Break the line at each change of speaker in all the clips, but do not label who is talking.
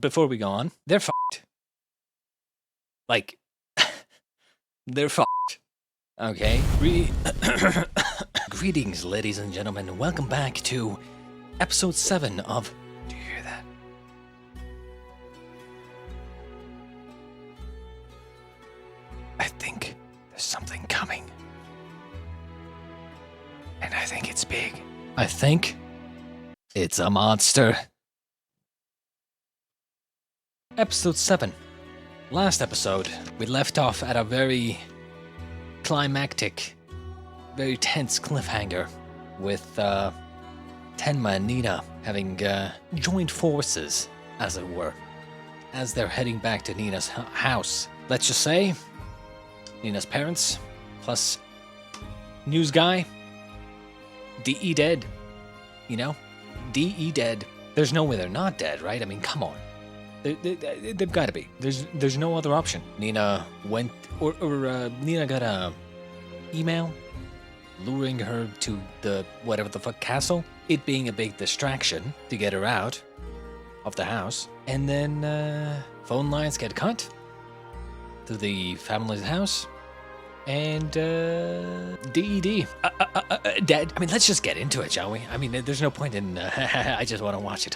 before we go on, they're fucked. Like, they're fucked. Okay? Greetings, ladies and gentlemen. Welcome back to episode 7 of... Do you hear that? I think there's something coming. And I think it's big. I think it's a monster. Episode 7. Last episode, we left off at a very climactic, very tense cliffhanger with Tenma and Nina having joined forces, as it were, as they're heading back to Nina's house. Let's just say, Nina's parents, plus news guy, DE dead. You know? DE dead. There's no way they're not dead, right? I mean, come on. They've got to be. There's no other option. Nina went, or Nina got a email luring her to the whatever the fuck castle. It being a big distraction to get her out of the house. And then phone lines get cut to the family's house. And DED dead. I mean, let's just get into it, shall we? I mean, there's no point in I just want to watch it.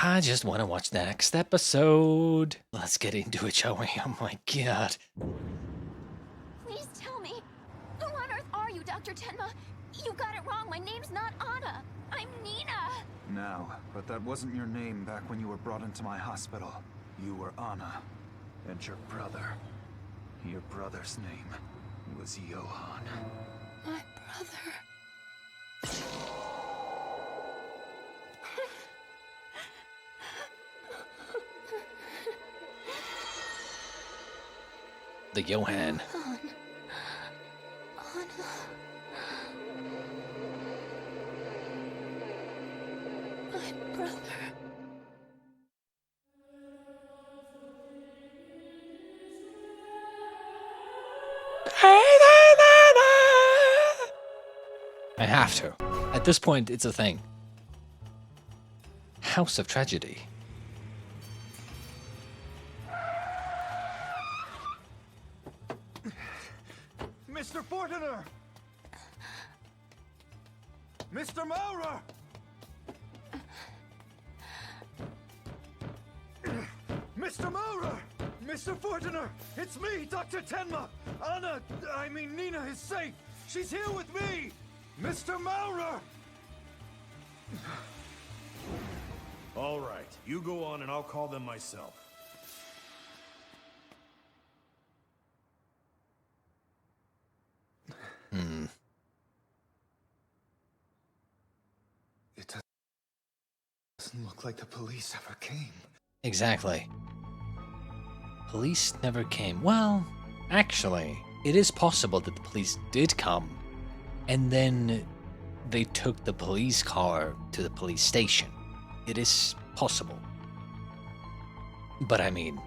I just want to watch the next episode. Let's get into it, shall we? Oh my god.
Please tell me. Who on earth are you, Dr. Tenma? You got it wrong. My name's not Anna. I'm Nina.
No, but that wasn't your name back when you were brought into my hospital. You were Anna. And your brother. Your brother's name was Johan.
My brother.
The Johan.
Anna. My brother.
I have to. At this point, it's a thing. House of Tragedy.
Mr. Fortiner! Mr. Maurer! Mr. Maurer! Mr. Fortiner! It's me, Dr. Tenma! Nina is safe! She's here with me! Mr. Maurer!
All right, you go on and I'll call them myself.
It doesn't look like the police ever came.
Exactly. Police never came. Well, actually, it is possible that the police did come, and then they took the police car to the police station. It is possible. But I mean,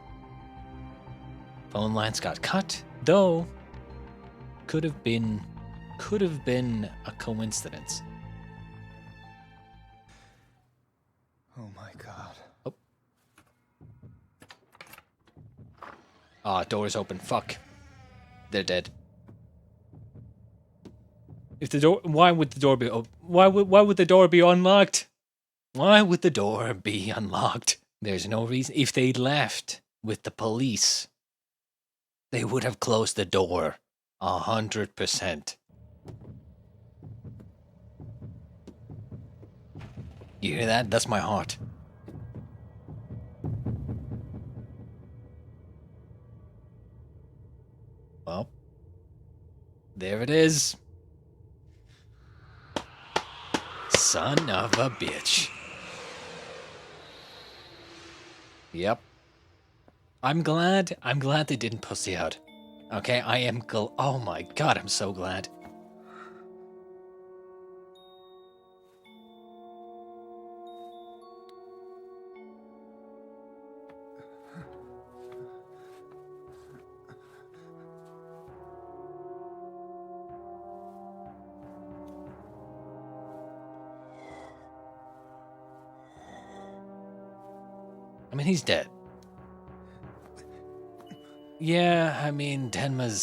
phone lines got cut, though could have been a coincidence.
Oh my god.
Oh. Ah, door's open. Fuck. They're dead. If the door, why would the door be open? Why would the door be unlocked? Why would the door be unlocked? There's no reason. If they left with the police, they would have closed the door 100%. You hear that? That's my heart. Well, there it is. Son of a bitch. Yep. I'm glad they didn't pussy out. Okay, I am oh my god, I'm so glad. I mean, he's dead. Yeah, I mean, Tenma's,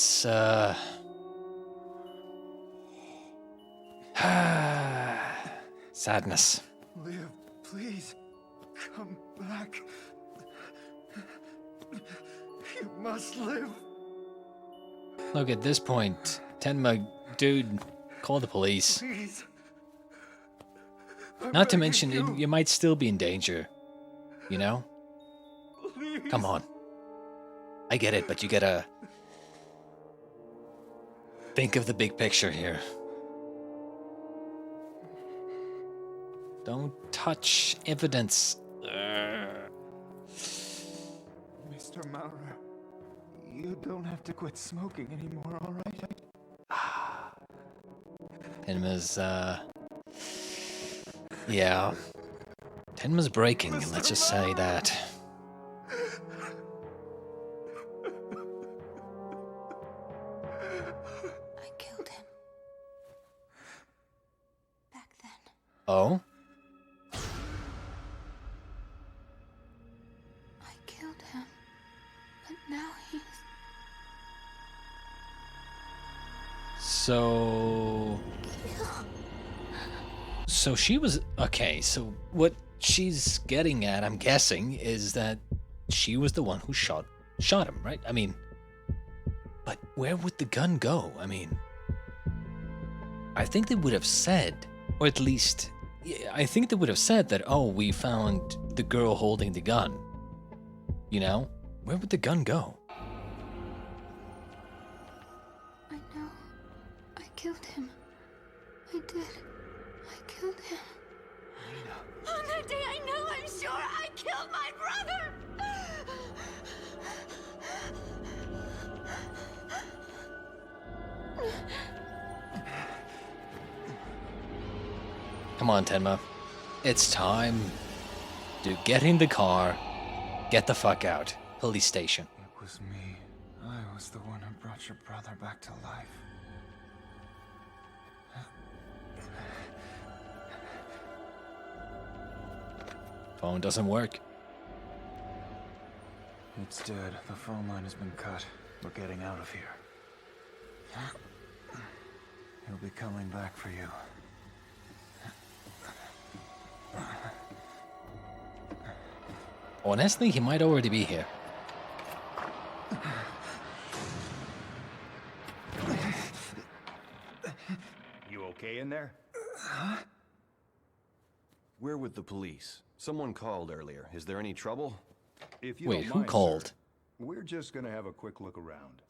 sadness.
Live, please. Come back. You must live.
Look, at this point, Tenma, dude, call the police.
Please. I'm
Not to
begging
mention, you might still be in danger. You know?
Please.
Come on. I get it, but you gotta think of the big picture here. Don't touch evidence.
Mr. Maurer, you don't have to quit smoking anymore, all right?
Tenma's, yeah. Tenma's breaking, let's just say that.
I killed him. Back then.
Oh?
I killed him. But now he's...
So she was... Okay, so what she's getting at, I'm guessing, is that she was the one who shot him, right? I mean... But where would the gun go? I mean... I think they would have said, or at least... I think they would have said that, oh, we found the girl holding the gun. You know? Where would the gun go?
I know. I killed him. I did. I killed him. On that day, I know, I'm sure I killed my brother!
Come on, Tenma. It's time to get in the car, get the fuck out. Police station.
It was me. I was the one who brought your brother back to life.
Phone doesn't work.
It's dead. The phone line has been cut. We're getting out of here. He'll be coming back for you.
Honestly, he might already be here.
You okay in there?
We're with the police. Someone called earlier. Is there any trouble?
If you
Wait,
don't
who
mind,
called?
sir, we're just gonna have a quick look around.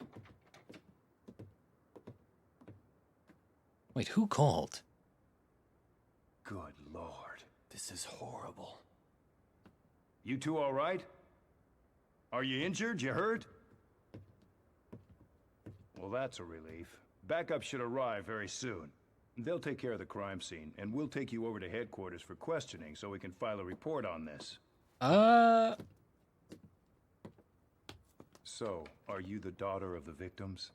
Wait, who called?
Good lord.
This is horrible.
You two all right? Are you injured? You hurt? Well, that's a relief. Backup should arrive very soon. They'll take care of the crime scene, and we'll take you over to headquarters for questioning so we can file a report on this. So, are you the daughter of the victims?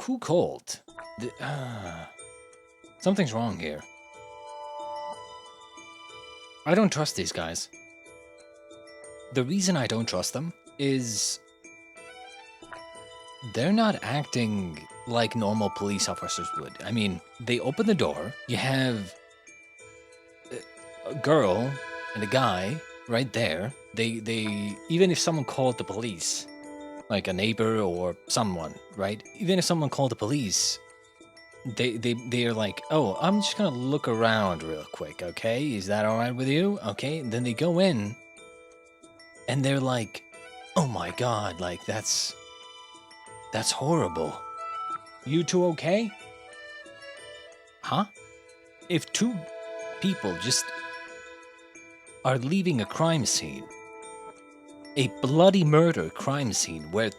Who called? Something's wrong here. I don't trust these guys. The reason I don't trust them is they're not acting like normal police officers would. I mean, they open the door, you have a girl and a guy right there. They even if someone called the police, like a neighbor or someone, right? Even if someone called the police, they're like, oh, I'm just gonna look around real quick, okay? Is that alright with you? Okay, and then they go in, and they're like, oh my god, like, that's horrible. You two okay? Huh? If two people just are leaving a crime scene, a bloody murder crime scene where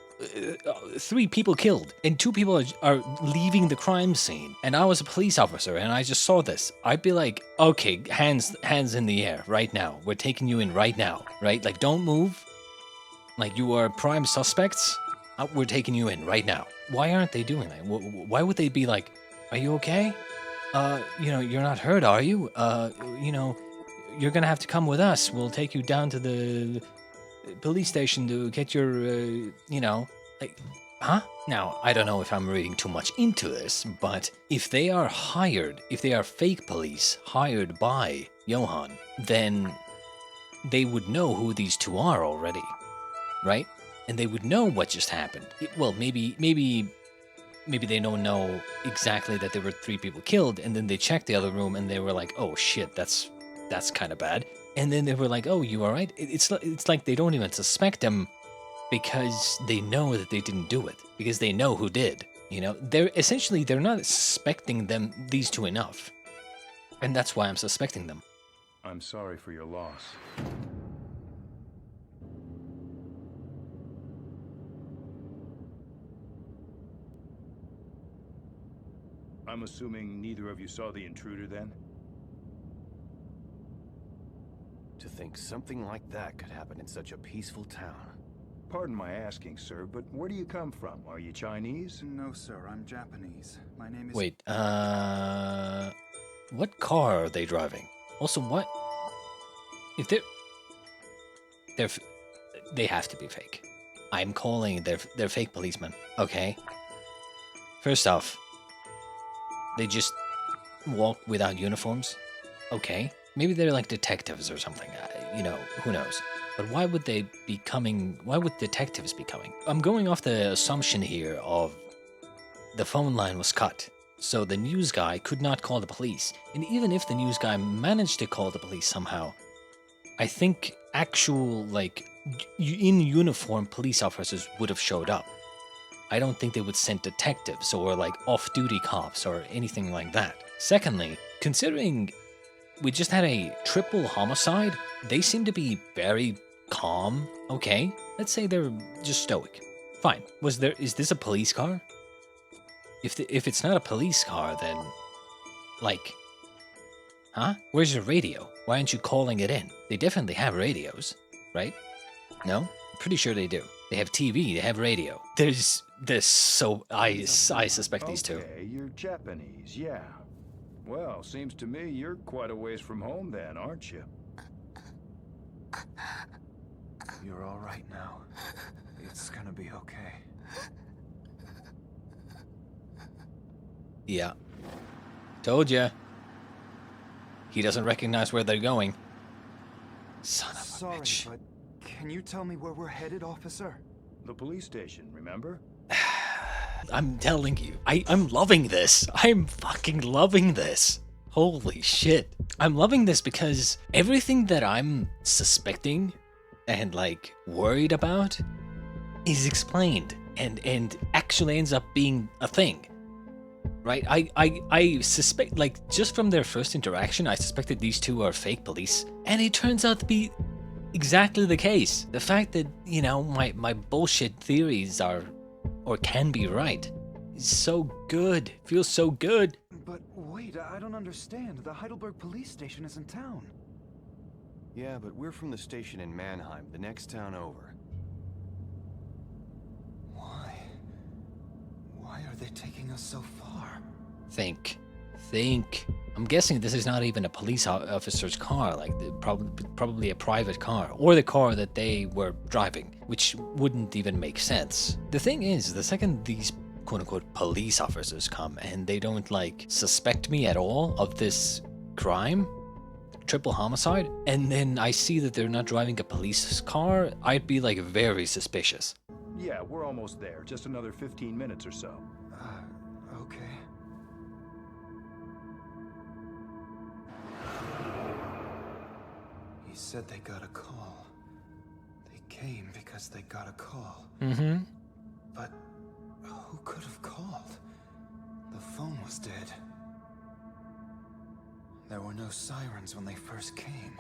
3 people killed and 2 people are leaving the crime scene, and I was a police officer and I just saw this, I'd be like, okay, hands in the air right now. We're taking you in right now, right? Like, don't move. Like, you are prime suspects. We're taking you in right now. Why aren't they doing that? Why would they be like, are you okay? You know, you're not hurt, are you? You know, you're gonna have to come with us. We'll take you down to the police station to get your, you know, like, huh? Now, I don't know if I'm reading too much into this, but if they are hired, if they are fake police hired by Johan, then they would know who these two are already, right? And they would know what just happened. Well, maybe they don't know exactly that there were 3 people killed, and then they checked the other room and they were like, oh shit, that's kind of bad. And then they were like, oh, you all right? It's like they don't even suspect them because they know that they didn't do it, because they know who did. You know, they're not suspecting these two enough, and that's why I'm suspecting them.
I'm sorry for your loss. I'm assuming neither of you saw the intruder then?
To think something like that could happen in such a peaceful town.
Pardon my asking, sir, but where do you come from? Are you Chinese?
No, sir, I'm Japanese. My name is...
Wait, what car are they driving? Also, what? If they have to be fake. I'm calling they're fake policemen. Okay. First off, they just walk without uniforms. Okay. Maybe they're like detectives or something. You know, who knows? But why would they be coming? Why would detectives be coming? I'm going off the assumption here of the phone line was cut, so the news guy could not call the police. And even if the news guy managed to call the police somehow, I think actual, like, in uniform police officers would have showed up. I don't think they would send detectives or, like, off-duty cops or anything like that. Secondly, considering we just had a triple homicide, they seem to be very calm. Okay, let's say they're just stoic. Fine. Is this a police car? If it's not a police car, then, like, huh? Where's your radio? Why aren't you calling it in? They definitely have radios, right? No? I'm pretty sure they do. They have TV, they have radio. There's this, so I suspect these two.
Okay, you're Japanese, yeah. Well, seems to me you're quite a ways from home then, aren't you?
You're all right now. It's gonna be okay.
Yeah. Told ya. He doesn't recognize where they're going. Son of a
Sorry,
bitch.
but can you tell me where we're headed, officer?
The police station, remember?
I'm telling you, I'm loving this. I'm fucking loving this. Holy shit. I'm loving this because everything that I'm suspecting and, like, worried about is explained and actually ends up being a thing. Right? I suspect, like, just from their first interaction, I suspected these two are fake police, and it turns out to be exactly the case. The fact that, you know, my bullshit theories are, or can be right, is so good. Feels so good.
But wait, I don't understand. The Heidelberg police station is in town.
Yeah, but we're from the station in Mannheim, the next town over.
Why? Why are they taking us so far?
Think. I'm guessing this is not even a police officer's car, like probably a private car, or the car that they were driving, which wouldn't even make sense. The thing is, the second these quote-unquote police officers come and they don't, like, suspect me at all of this crime, triple homicide, and then I see that they're not driving a police car, I'd be, like, very suspicious.
Yeah, we're almost there. Just another 15 minutes or so.
Okay. He said they got a call. They came because they got a call.
Mm-hmm.
But who could have called? The phone was dead. There were no sirens when they first came.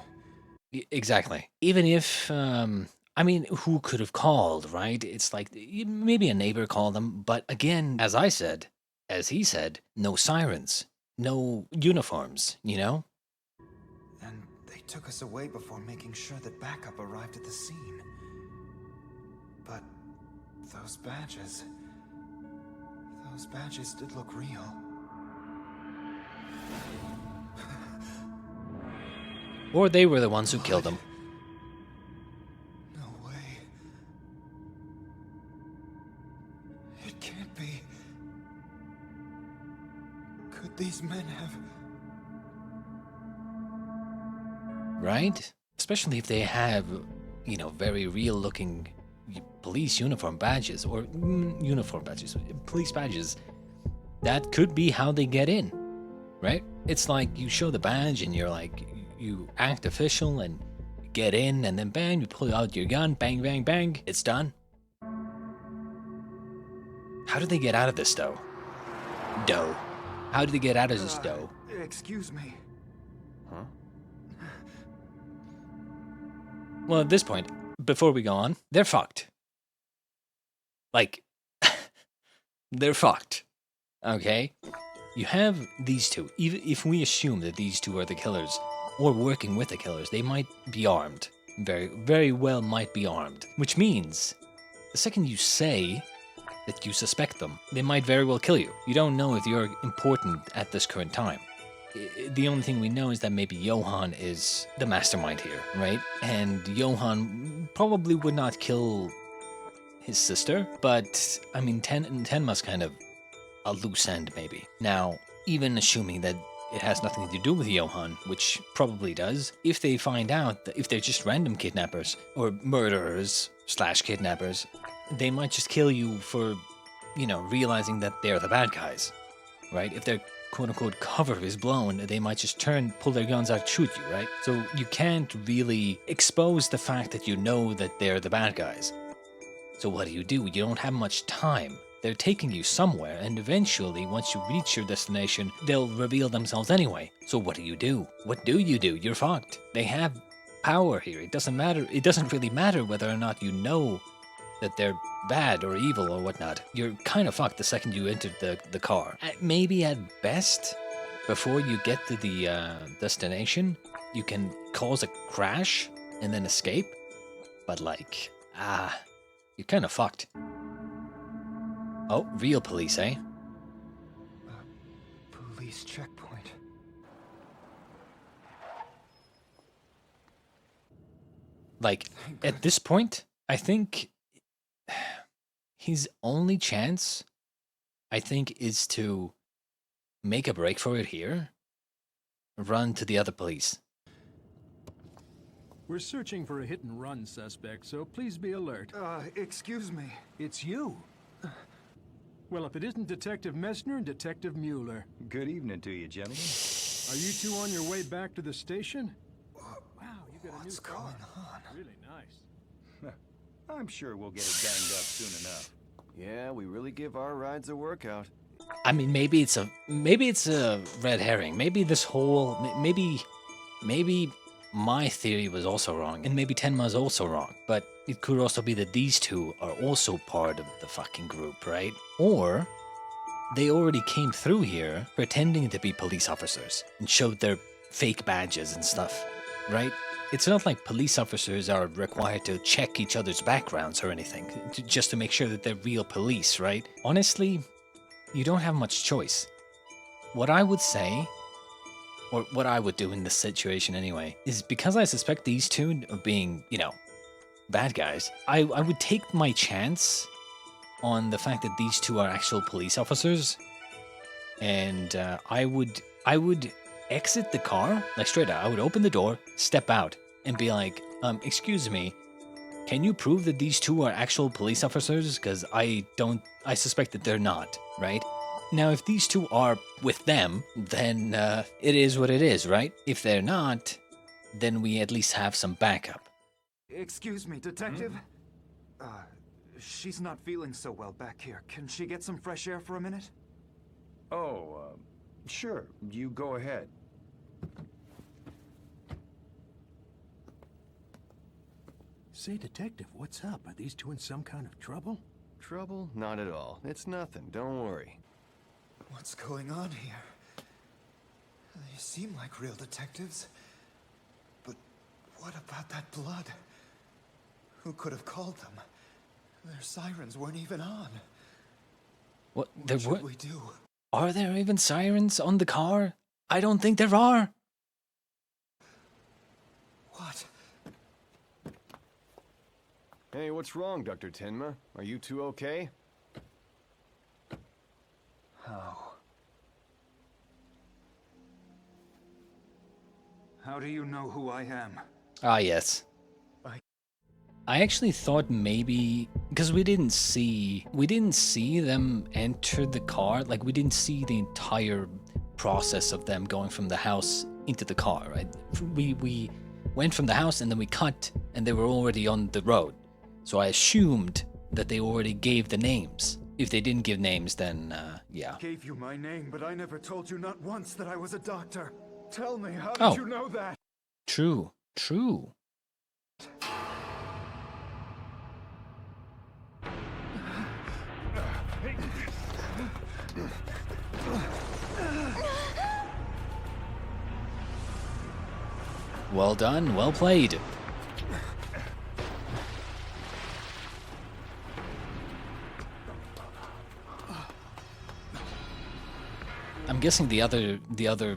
Exactly. Even if, I mean, who could have called, right? It's like, maybe a neighbor called them, but again, as he said, no sirens, no uniforms, you know?
And they took us away before making sure that backup arrived at the scene. But those badges did look real.
Or they were the ones who killed him.
No way. It can't be. Could these men have...
Right? Especially if they have, you know, very real-looking police uniform badges, or police badges. That could be how they get in, right? It's like you show the badge and you're like, you act official and get in, and then bang, you pull out your gun, bang, bang, bang, it's done. How do they get out of this dough? How do they get out of this dough?
Excuse me.
Huh?
Well, at this point, before we go on, they're fucked. Like, they're fucked. Okay? You have these two. Even if we assume that these two are the killers, or working with the killers, they might be armed. Very, very well might be armed. Which means, the second you say that you suspect them, they might very well kill you. You don't know if you're important at this current time. The only thing we know is that maybe Johan is the mastermind here, right? And Johan probably would not kill his sister, but I mean, Tenma's kind of a loose end, maybe. Now, even assuming that it has nothing to do with Johan, which probably does, if they find out that if they're just random kidnappers or murderers / kidnappers, they might just kill you for, you know, realizing that they're the bad guys, right? If their quote-unquote cover is blown, they might just pull their guns out, shoot you, right? So you can't really expose the fact that you know that they're the bad guys. So what do? You don't have much time. They're taking you somewhere, and eventually, once you reach your destination, they'll reveal themselves anyway. So what do? What do? You're fucked. They have power here. It doesn't matter. It doesn't really matter whether or not you know that they're bad or evil or whatnot. You're kind of fucked the second you enter the car. Maybe at best, before you get to the destination, you can cause a crash and then escape. But like, you're kind of fucked. Oh, real police, eh?
Police checkpoint.
Like, at this point, I think his only chance, I think, is to make a break for it here, run to the other police.
We're searching for a hit-and-run suspect, so please be alert.
Excuse me.
It's you. Well, if it isn't Detective Messner and Detective Mueller.
Good evening to you, gentlemen.
Are you two on your way back to the station? Wow, you got a new
What's
car.
going on?
Really nice.
I'm sure we'll get it banged up soon enough.
Yeah, we really give our rides a workout.
I mean, maybe it's a red herring. Maybe this whole maybe my theory was also wrong, and maybe Tenma's also wrong. But it could also be that these two are also part of the fucking group, right? Or they already came through here pretending to be police officers and showed their fake badges and stuff, right? It's not like police officers are required to check each other's backgrounds or anything, just to make sure that they're real police, right? Honestly, you don't have much choice. What I would say, or what I would do in this situation anyway, is because I suspect these two of being, you know, bad guys, I would take my chance on the fact that these two are actual police officers, and I would exit the car, like straight out. I would open the door, step out, and be like, excuse me, can you prove that these two are actual police officers? Because I suspect that they're not, right? Now, if these two are with them, then it is what it is, right? If they're not, then we at least have some backup.
Excuse me, Detective? She's not feeling so well back here. Can she get some fresh air for a minute?
Oh, sure. You go ahead.
Say, Detective, what's up? Are these two in some kind of trouble?
Trouble? Not at all. It's nothing. Don't worry.
What's going on here? They seem like real detectives. But what about that blood? Who could have called them? Their sirens weren't even on.
What
should we do?
Are there even sirens on the car? I don't think there are.
Hey, what's wrong, Dr. Tenma? Are you two okay?
How do you know who I am?
Ah, yes. I actually thought maybe because we didn't see them enter the car. Like, we didn't see the entire process of them going from the house into the car, right? We went from the house and then we cut and they were already on the road. So I assumed that they already gave the names. If they didn't give names, then yeah.
I gave you my name, but I never told you not once that I was a doctor. Tell me, how did
Oh.
you know that?
True. Well done, well played. I'm guessing the other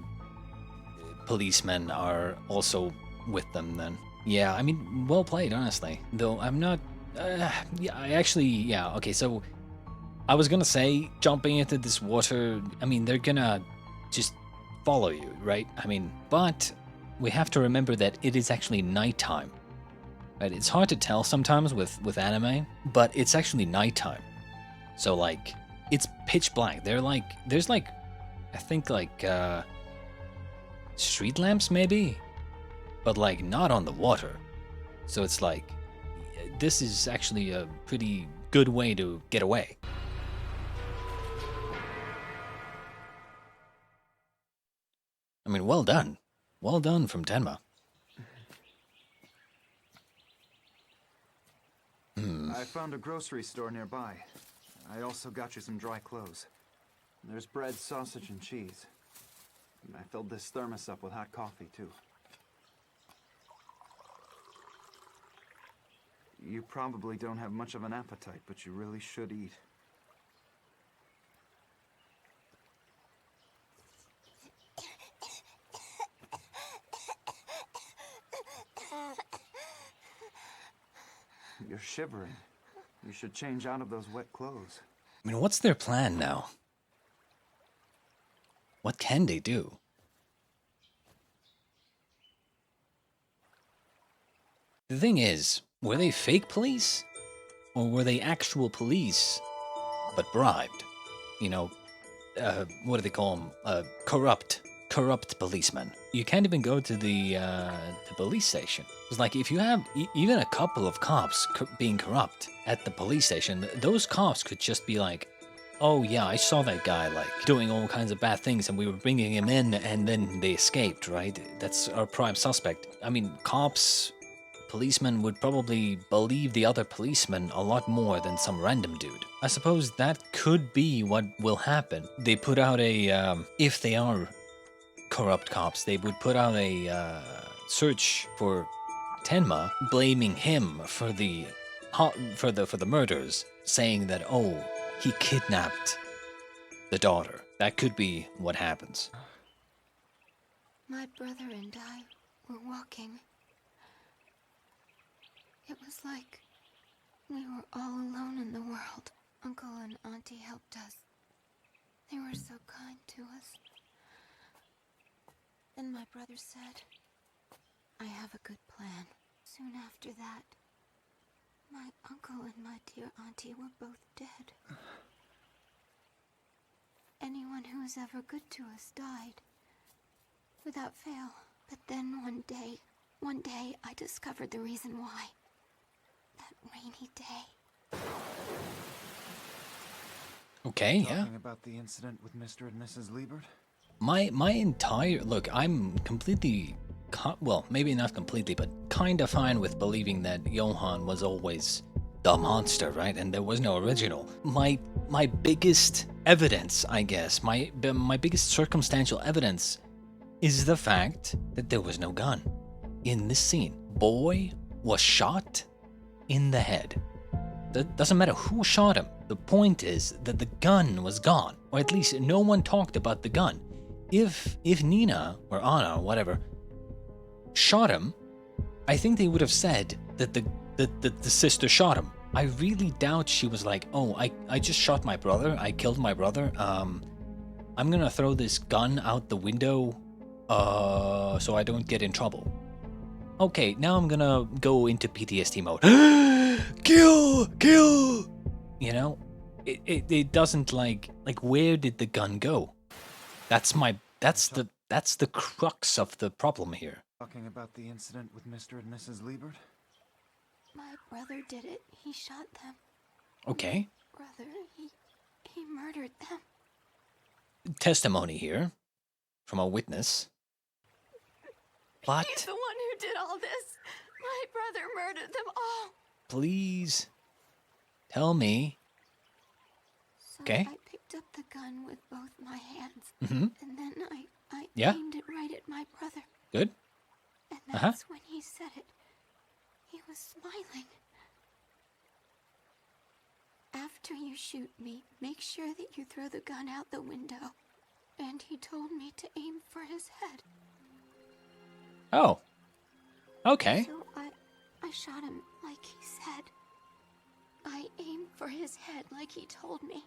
policemen are also with them then. Yeah, I mean, well played, honestly. Though I'm not. Yeah, I actually. Yeah, okay. So I was gonna say jumping into this water. I mean, they're gonna just follow you, right? I mean, but we have to remember that it is actually nighttime. Right? It's hard to tell sometimes with anime, but it's actually nighttime. So like, it's pitch black. There's like, I think like street lamps maybe, but like not on the water. So it's like, this is actually a pretty good way to get away. I mean, well done. Well done from Tenma.
I found a grocery store nearby. I also got you some dry clothes. There's bread, sausage, and cheese. And I filled this thermos up with hot coffee, too. You probably don't have much of an appetite, but you really should eat. You're shivering. You should change out of those wet clothes.
I mean, what's their plan now? What can they do? The thing is, were they fake police? Or were they actual police, but bribed? You know, what do they call them? Corrupt policemen. You can't even go to the police station. It's like, if you have even a couple of cops being corrupt at the police station, those cops could just be like, oh yeah, I saw that guy like doing all kinds of bad things and we were bringing him in and then they escaped, right? That's our prime suspect. I mean, policemen would probably believe the other policemen a lot more than some random dude. I suppose that could be what will happen. They put out a, if they are corrupt cops, they would put out a search for Tenma, blaming him for the murders, saying that, oh, he kidnapped the daughter. That could be what happens.
My brother and I were walking. It was like we were all alone in the world. Uncle and Auntie helped us. They were so kind to us. Then my brother said, I have a good plan. Soon after that, my uncle and my dear auntie were both dead. Anyone who was ever good to us died, without fail. But then one day I discovered the reason why. That rainy day.
Okay, yeah.
Talking about the incident with Mr. and Mrs. Liebert?
My entire look, I'm completely, well, maybe not completely, but kind of fine with believing that Johann was always the monster, right? And there was no original. My biggest evidence, I guess, my biggest circumstantial evidence is the fact that there was no gun in this scene. Boy was shot in the head. That doesn't matter who shot him. The point is that the gun was gone, or at least no one talked about the gun. If Nina or Anna or whatever shot him, I think they would have said that the sister shot him. I really doubt she was like, oh, I just shot my brother. I killed my brother. I'm gonna throw this gun out the window so I don't get in trouble. Okay, now I'm gonna go into PTSD mode. Kill! You know, it doesn't like where did the gun go? That's the crux of the problem here.
Talking about the incident with Mr. and Mrs. Liebert?
My brother did it. He shot them.
Okay.
Brother, he murdered them.
Testimony here from a witness. What?
He's the one who did all this. My brother murdered them all.
Please tell me.
So
Okay.
I picked up the gun with both my hands.
Mm-hmm.
And then I
Yeah.
aimed it right at my brother.
Good.
And that's when he said it. He was smiling. After you shoot me, make sure that you throw the gun out the window. And he told me to aim for his head.
Oh. Okay.
So I shot him like he said. I aimed for his head like he told me.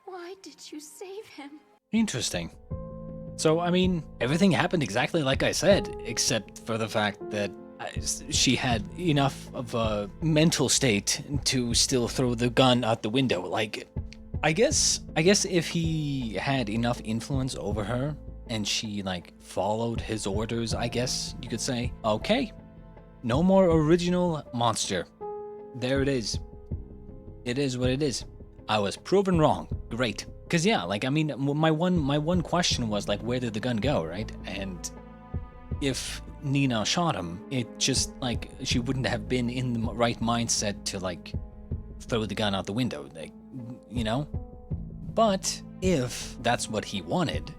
Why did you save him?
Interesting. So, I mean, everything happened exactly like I said, except for the fact that she had enough of a mental state to still throw the gun out the window. Like, I guess if he had enough influence over her and she, like, followed his orders, I guess you could say, okay, no more original monster. There it is. It is what it is. I was proven wrong. Great. Because, yeah, like, I mean, my one question was, like, where did the gun go, right? And if Nina shot him, it just, like, she wouldn't have been in the right mindset to, like, throw the gun out the window, like, you know? But if that's what he wanted,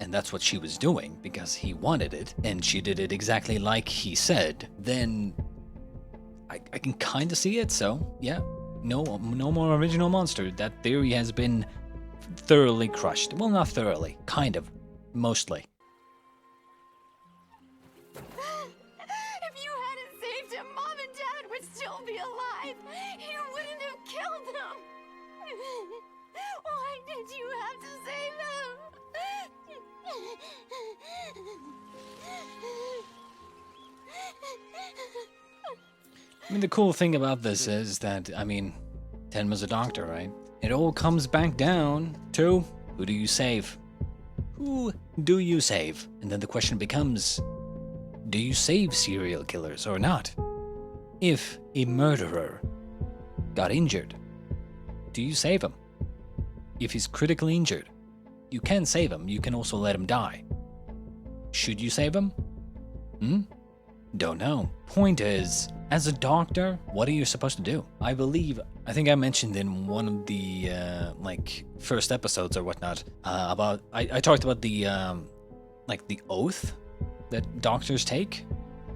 and that's what she was doing because he wanted it, and she did it exactly like he said, then I can kind of see it, so, yeah. No more original monster. That theory has been thoroughly crushed. Well, not thoroughly. Kind of. Mostly.
If you hadn't saved him, Mom and Dad would still be alive. You wouldn't have killed them. Why did you have to save him?
I mean, the cool thing about this is that, I mean, Tenma's a doctor, right? It all comes back down to, who do you save? Who do you save? And then the question becomes, do you save serial killers or not? If a murderer got injured, do you save him? If he's critically injured, you can save him. You can also let him die. Should you save him? Don't know. Point is, as a doctor, what are you supposed to do? I think I mentioned in one of the, like, first episodes or whatnot, about, I talked about the, like, the oath that doctors take.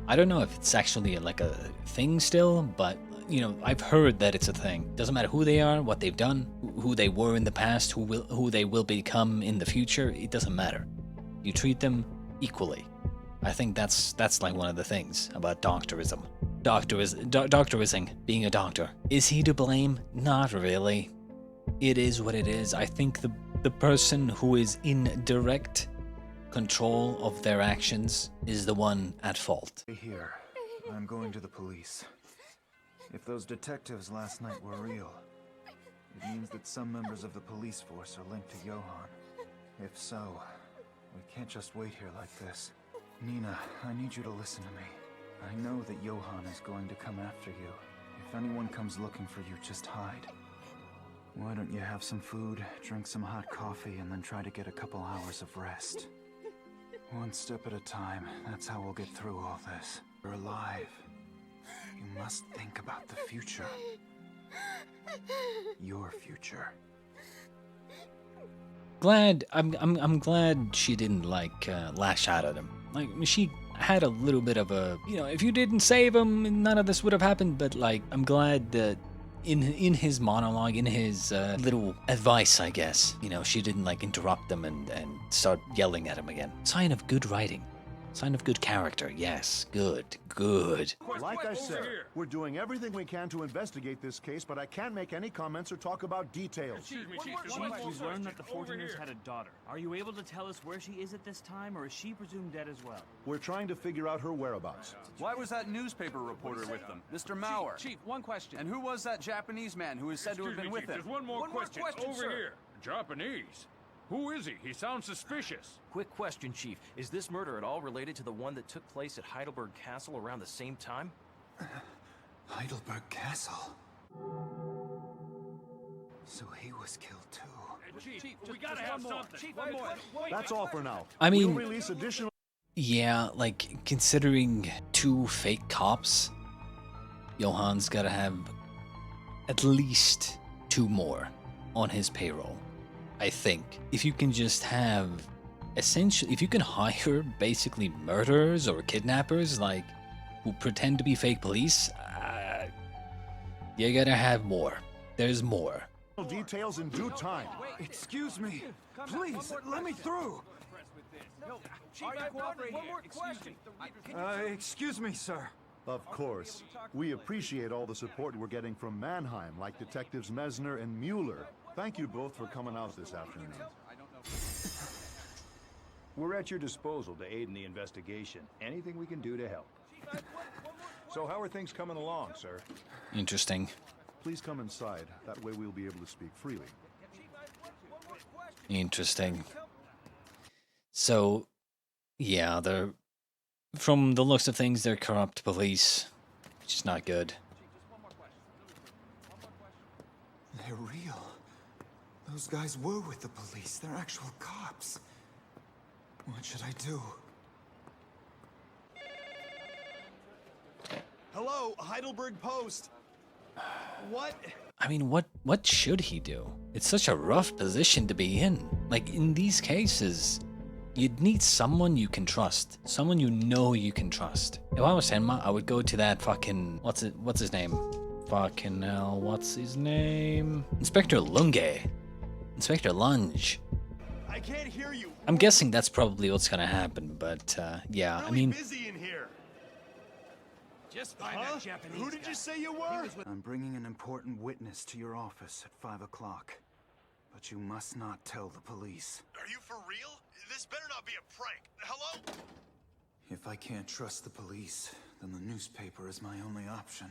I don't know if it's actually, like, a thing still, but, you know, I've heard that it's a thing. Doesn't matter who they are, what they've done, who they were in the past, who they will become in the future, it doesn't matter. You treat them equally. I think that's like one of the things about doctorism. Doctorising, being a doctor. Is he to blame? Not really. It is what it is. I think the person who is in direct control of their actions is the one at fault.
Here, I'm going to the police. If those detectives last night were real, it means that some members of the police force are linked to Johan. If so, we can't just wait here like this. Nina, I need you to listen to me. I know that Johan is going to come after you. If anyone comes looking for you, just hide. Why don't you have some food, drink some hot coffee, and then try to get a couple hours of rest? One step at a time, that's how we'll get through all this. You're alive. You must think about the future. Your future.
I'm glad she didn't, like, lash out at him. Like, she had a little bit of a, you know, if you didn't save him, none of this would have happened, but, like, I'm glad that in his monologue, in his little advice, I guess, you know, she didn't, like, interrupt them and start yelling at him again. Sign of good writing. Sign of good character. Yes, good, good.
Like I said, we're doing everything we can to investigate this case, but I can't make any comments or talk about details.
Chief, we've learned that the Fortiners had a daughter. Are you able to tell us where she is at this time, or is she presumed dead as well?
We're trying to figure out her whereabouts.
Why was that newspaper reporter with them? Mr. Mauer.
Chief, one question.
And who was that Japanese man who is said to have been with him?
There's one more question. Over
sir.
here. Japanese? Who is he? He sounds suspicious.
Quick question, Chief. Is this murder at all related to the one that took place at Heidelberg Castle around the same time?
Heidelberg Castle. So he was killed too.
Chief, we gotta have something.
Chief, one more.
That's all for now.
I mean-
we'll release additional.
Yeah, like, considering 2 fake cops, Johan's gotta have at least 2 more on his payroll. I think. If you can just have, essentially, if you can hire basically murderers or kidnappers, like, who pretend to be fake police, you gotta have more. There's more.
Details in due time.
Excuse me. Please, let me through.
Chief, one more question.
Excuse me, sir.
Of course. We appreciate all the support we're getting from Mannheim, like Detectives Messner and Mueller. Thank you both for coming out this afternoon.
We're at your disposal to aid in the investigation. Anything we can do to help. So how are things coming along, sir?
Interesting.
Please come inside. That way we'll be able to speak freely.
Interesting. So, yeah, they're, from the looks of things, they're corrupt police, which is not good.
They're real. Those guys were with the police. They're actual cops. What should I do?
Hello, Heidelberg Post. What?
I mean, what should he do? It's such a rough position to be in. Like, in these cases, you'd need someone you can trust. Someone you know you can trust. If I was Tenma, I would go to that fucking... What's his name? Fucking hell, what's his name? Inspector Lunge. Inspector Lunge.
I can't hear you.
I'm guessing that's probably what's gonna happen, but, yeah, I mean...
busy in here.
Just find that Japanese
Who did you say you were?
I'm bringing an important witness to your office at 5 o'clock. But you must not tell the police.
Are you for real? This better not be a prank. Hello?
If I can't trust the police, then the newspaper is my only option.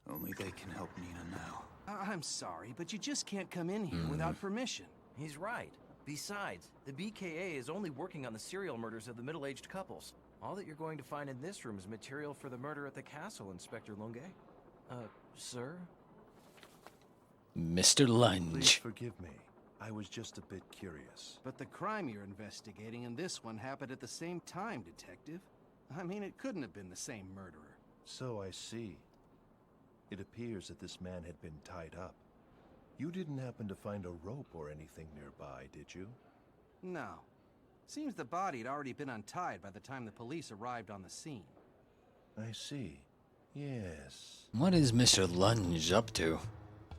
Only they can help Nina now.
I'm sorry, but you just can't come in here without permission.
He's right. Besides, the BKA is only working on the serial murders of the middle-aged couples. All that you're going to find in this room is material for the murder at the castle, Inspector Lunge. Sir?
Mr.
Please
Lunge.
forgive me. I was just a bit curious.
But the crime you're investigating and this one happened at the same time, Detective. I mean, it couldn't have been the same murderer.
So I see. It appears that this man had been tied up. You didn't happen to find a rope or anything nearby, did you?
No. Seems the body had already been untied by the time the police arrived on the scene.
I see. Yes.
What is Mr. Lunge up to?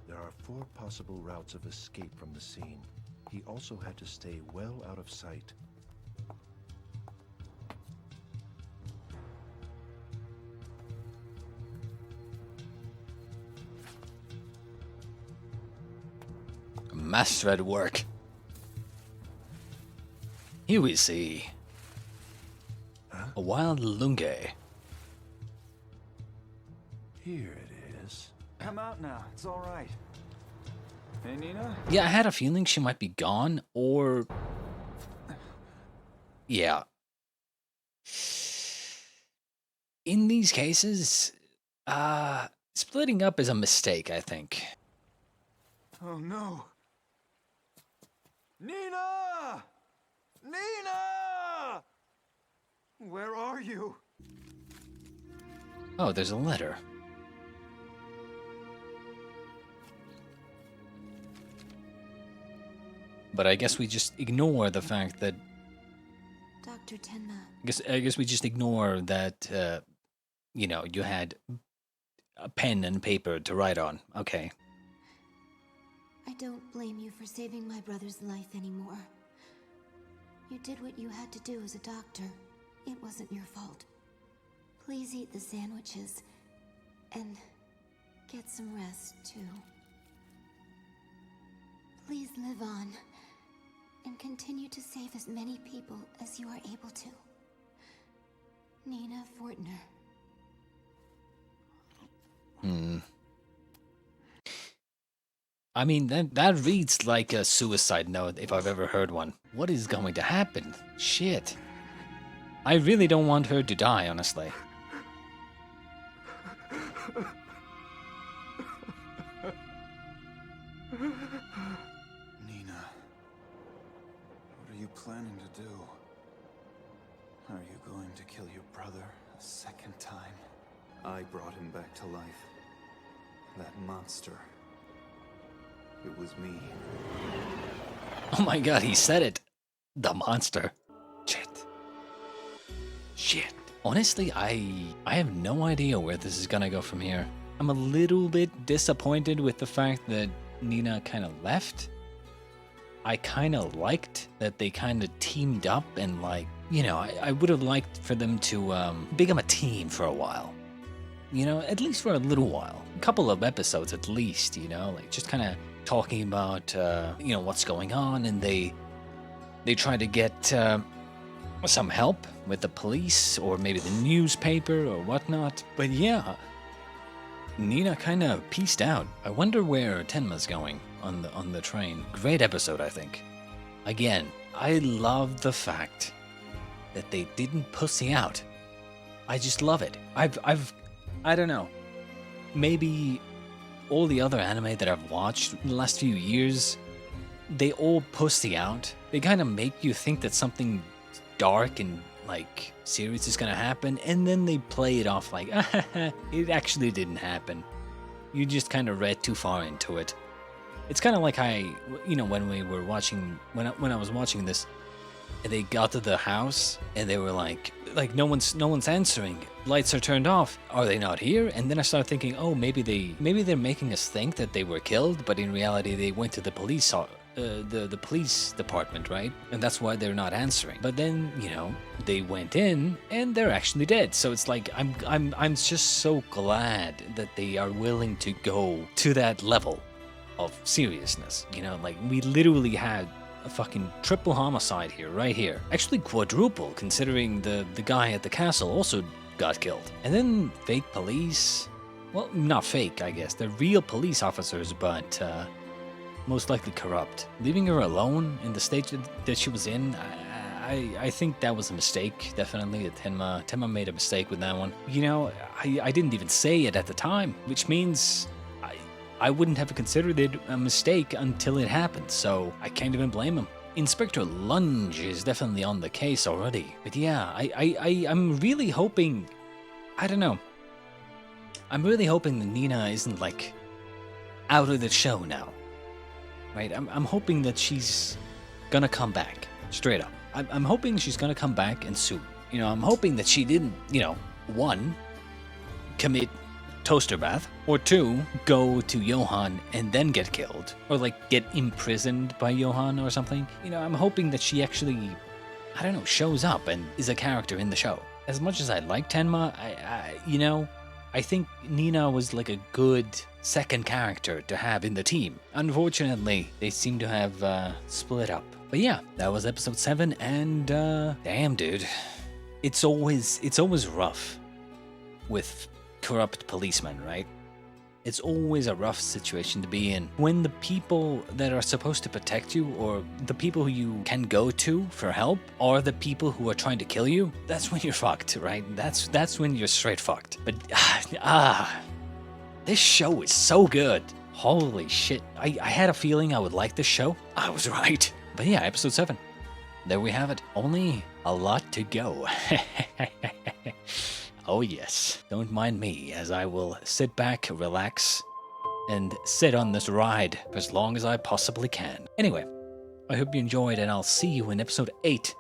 There are 4 possible routes of escape from the scene. He also had to stay well out of sight.
Master at work. Here we see a wild Lunge.
Here it is.
I'm out now. It's all right. Hey, Nina?
Yeah, I had a feeling she might be gone, or... Yeah. In these cases, splitting up is a mistake, I think.
Oh, no. Nina! Nina! Where are you?
Oh, there's a letter. But I guess we just ignore the fact that...
Dr. Tenma,
I guess we just ignore that, you know, you had a pen and paper to write on. Okay.
I don't blame you for saving my brother's life anymore. You did what you had to do as a doctor. It wasn't your fault. Please eat the sandwiches and get some rest too. Please live on and continue to save as many people as you are able to. Nina Fortner.
I mean, that reads like a suicide note if I've ever heard one. What is going to happen? Shit. I really don't want her to die, honestly.
Nina, what are you planning to do? Are you going to kill your brother a second time? I brought him back to life. That monster. It was me.
Oh my god, he said it. The monster. Shit. Shit. Honestly, I have no idea where this is gonna go from here. I'm a little bit disappointed with the fact that Nina kind of left. I kind of liked that they kind of teamed up and, like, you know, I would have liked for them to become a team for a while. You know, at least for a little while. A couple of episodes at least, you know, like just kind of talking about, you know, what's going on, and they try to get some help with the police or maybe the newspaper or whatnot. But yeah, Nina kind of pieced out. I wonder where Tenma's going on the train. Great episode, I think. Again, I love the fact that they didn't pussy out. I just love it. I don't know. Maybe all the other anime that I've watched in the last few years, they all pussy out. They kind of make you think that something dark and, like, serious is gonna happen, and then they play it off like, it actually didn't happen. You just kind of read too far into it. It's kind of like you know, when we were watching, when I was watching this, and they got to the house, and they were like no one's answering. Lights are turned off. Are they not here? And then I started thinking, oh, maybe they're making us think that they were killed, but in reality they went to the police the police department, right? And that's why they're not answering. But then, you know, they went in and they're actually dead. So it's like I'm just so glad that they are willing to go to that level of seriousness. You know, like, we literally had a fucking triple homicide here, right here. Actually quadruple, considering the guy at the castle also got killed. And then fake police. Well, not fake, I guess. They're real police officers, but most likely corrupt. Leaving her alone in the state that she was in, I think that was a mistake, definitely. Tenma made a mistake with that one. You know, I didn't even say it at the time, which means I wouldn't have considered it a mistake until it happened, so I can't even blame him. Inspector Lunge is definitely on the case already. But yeah, I'm really hoping, I don't know. I'm really hoping that Nina isn't, like, out of the show now. Right? I'm hoping that she's gonna come back. Straight up. I'm hoping she's gonna come back, and soon. You know, I'm hoping that she didn't, you know, 1, commit toaster bath, or 2, go to Johan and then get killed, or, like, get imprisoned by Johan or something. You know, I'm hoping that she actually, I don't know, shows up and is a character in the show. As much as I like Tenma, you know, I think Nina was like a good second character to have in the team. Unfortunately, they seem to have split up. But yeah, that was episode 7, and damn, dude, it's always rough with corrupt policemen, right? It's always a rough situation to be in. When the people that are supposed to protect you, or the people who you can go to for help, are the people who are trying to kill you, that's when you're fucked, right? That's when you're straight fucked. But this show is so good. Holy shit. I had a feeling I would like this show. I was right. But yeah, episode 7. There we have it. Only a lot to go. Oh yes, don't mind me as I will sit back, relax, and sit on this ride for as long as I possibly can. Anyway, I hope you enjoyed, and I'll see you in episode 8